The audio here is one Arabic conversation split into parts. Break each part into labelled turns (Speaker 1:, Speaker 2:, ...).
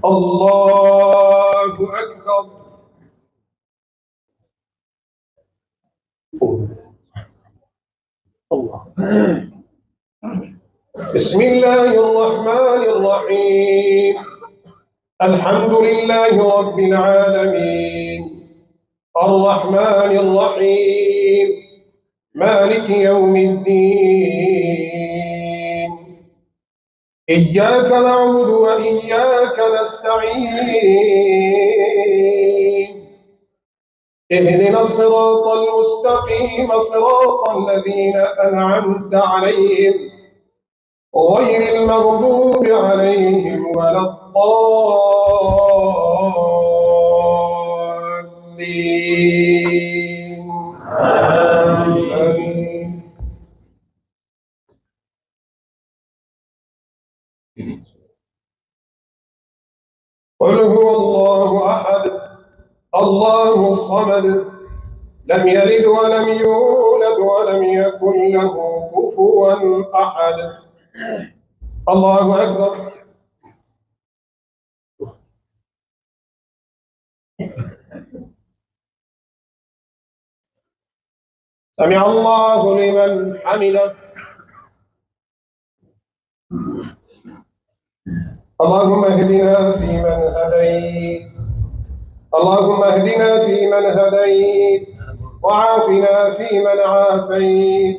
Speaker 1: الله أكبر. الله. بسم الله الرحمن الرحيم. الحمد لله رب العالمين الرحمن الرحيم مالك يوم الدين. إياك نعبد وإياك نستعين. اهدنا الصراط المستقيم صراط الذين أنعمت عليهم غير المغضوب عليهم ولا الضالين. آمين. قل هو الله أحد الله الصمد لم يلد ولم يولد ولم يكن له كفوا أحد. الله أكبر. سمع الله لمن حمده. اللهم اهدنا فيمن هديت اللهم اهدنا فيمن هديت وعافنا فيمن عافيت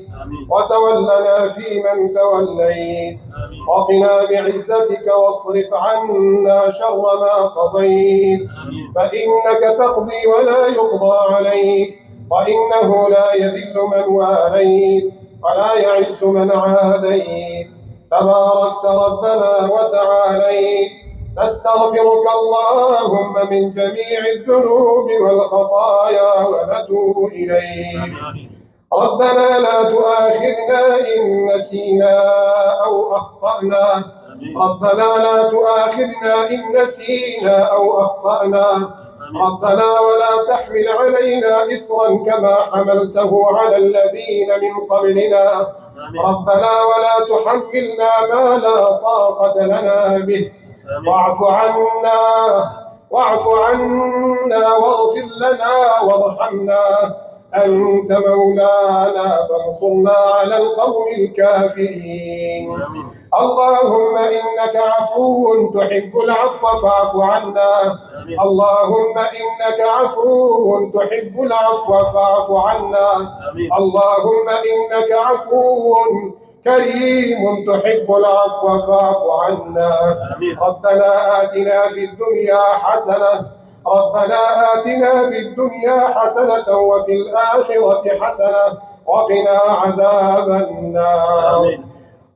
Speaker 1: وتولنا فيمن توليت وقنا بعزتك واصرف عنا شر ما قضيت فإنك تقضي ولا يقضى عليك وإنه لا يذل من واليت ولا يعز من عاديت. تباركت ربنا وتعاليت. نستغفرك اللهم من جميع الذنوب والخطايا ونتوب إليك. ربنا لا تؤاخذنا إن نسينا أو أخطأنا. ربنا لا تؤاخذنا إن نسينا أو أخطأنا. ربنا ولا تحمل علينا إصرا كما حملته على الذين من قبلنا. ربنا ولا تحملنا ما لا طاقة لنا به. واعف عنا واغفر لنا وارحمنا. أنت مولانا فانصرنا على القوم الكافرين. اللهم إنك عفو تحب العفو فاعف عنا. اللهم إنك عفو تحب العفو فاعف عنا. اللهم إنك عفو كريم تحب العفو فاعف عنا. ربنا آتنا في الدنيا حسنة وفي الآخرة حسنة وقنا عذاب النار.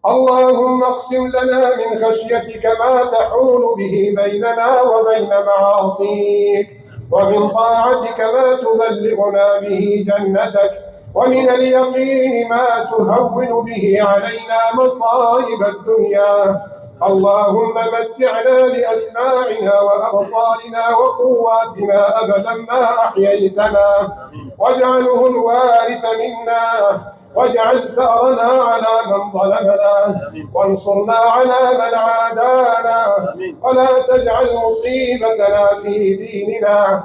Speaker 1: اللهم اقسم لنا من خشيتك ما تحول به بيننا وبين معاصيك ومن طاعتك ما تبلغنا به جنتك ومن اليقين ما تهون به علينا مصائب الدنيا. اللهم متعنا بأسماعنا وأبصارنا وقواتنا أبدا ما أحييتنا واجعله الوارث منا واجعل ثأرنا على من ظلمنا وانصرنا على من عادانا ولا تجعل مصيبتنا في ديننا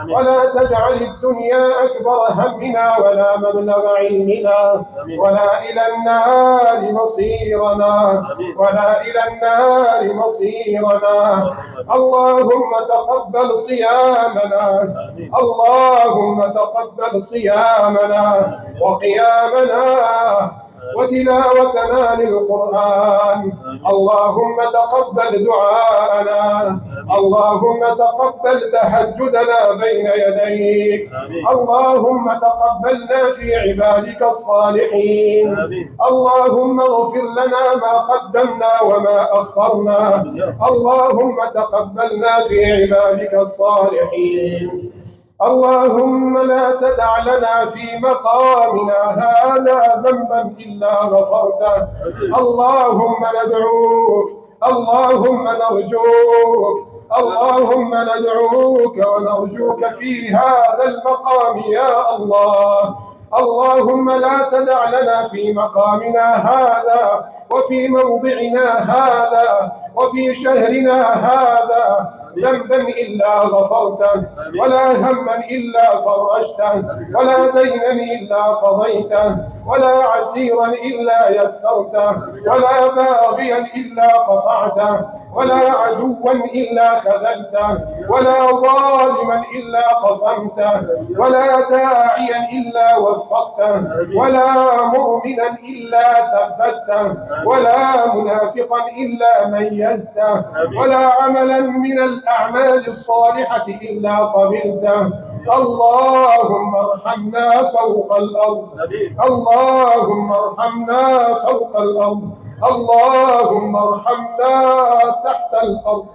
Speaker 1: ولا تجعل الدنيا أكبر همنا ولا مبلغ علمنا ولا إلى النار مصيرنا. اللهم تقبل صيامنا وقيامنا وتلاوتنا للقرآن. اللهم تقبل دعاءنا. اللهم تقبل تهجدنا بين يديك. اللهم تقبلنا في عبادك الصالحين. اللهم اغفر لنا ما قدمنا وما أخرنا. اللهم تقبلنا في عبادك الصالحين. اللهم لا تدع لنا في مقامنا هذا ذنبا إلا غفرته. اللهم ندعوك ونرجوك في هذا المقام يا الله. اللهم لا تدع لنا في مقامنا هذا وفي موضعنا هذا وفي شهرنا هذا ذنبا إلا غفرته، ولا هما إلا فرجته، ولا دينا إلا قضيته، ولا عسيرا إلا يسرته، ولا باغيا إلا قطعته، ولا عدوا إلا خذلته، ولا ظالما إلا قصمته، ولا داعيا إلا وفقته، ولا مؤمنا إلا ثبته، ولا منافقا إلا ميزته، ولا عملا من الأعمال الصالحة إلا قبلته. اللهم ارحمنا فوق الأرض، اللهم ارحمنا فوق الأرض، اللهم ارحمنا تحت الأرض،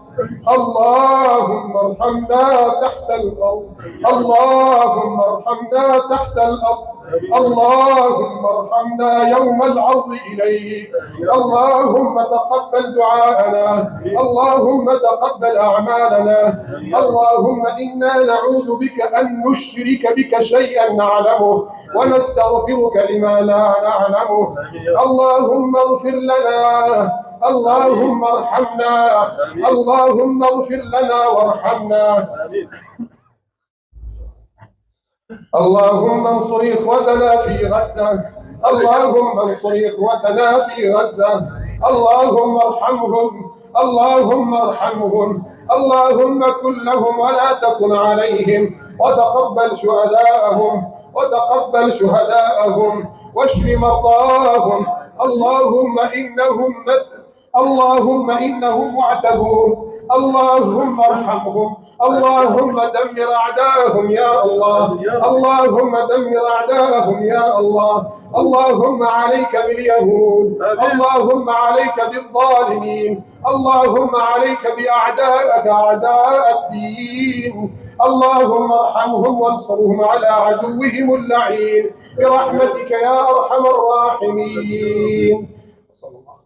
Speaker 1: اللهم ارحمنا تحت الأرض، اللهم ارحمنا تحت الأرض، اللهم ارحمنا يوم العرض إليك. اللهم تقبل دعاءنا، اللهم تقبل أعمالنا. اللهم إنا نعوذ بك أن نشرك بك شيئا نعلمه ونستغفرك لما لا نعلمه. اللهم اغفر لنا، اللهم ارحمنا، اللهم اغفر لنا وارحمنا. اللهم انصر إخوتنا في غزة، اللهم انصر إخوتنا في غزة، اللهم ارحمهم، اللهم ارحمهم، اللهم كن لهم ولا تكن عليهم، وتقبل شهداءهم، وتقبل شهداءهم، واشف مرضاهم. اللهم إنهم معتبون، اللهم ارحمهم، اللهم دمر أعداءهم يا الله، اللهم دمر أعداءهم يا الله. اللهم عليك باليهود، اللهم عليك بالظالمين، اللهم عليك بأعدائك أعداء الدين. اللهم ارحمهم وانصرهم على عدوهم اللعين برحمتك يا أرحم الراحمين. صلى الله